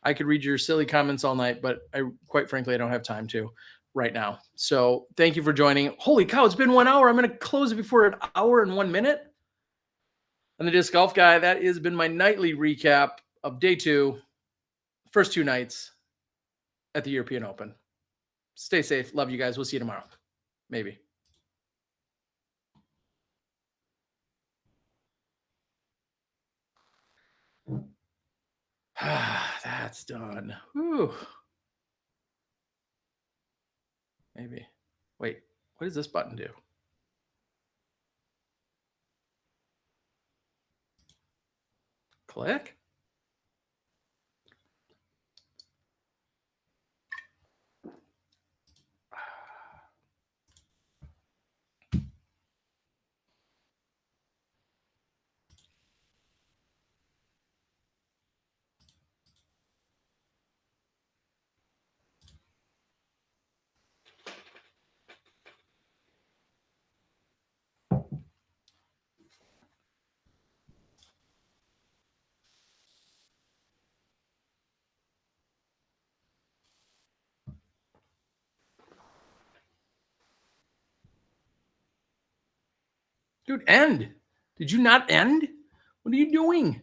I could read your silly comments all night, but quite frankly, I don't have time to right now. So thank you for joining. Holy cow, it's been 1 hour. I'm going to close it before an hour and 1 minute. I'm the Disc Golf Guy. That has been my nightly recap of day 2, first 2 nights at the European Open. Stay safe. Love you guys. We'll see you tomorrow. Maybe. That's done. Whew. Maybe. Wait, what does this button do? Click? Dude, end. Did you not end? What are you doing?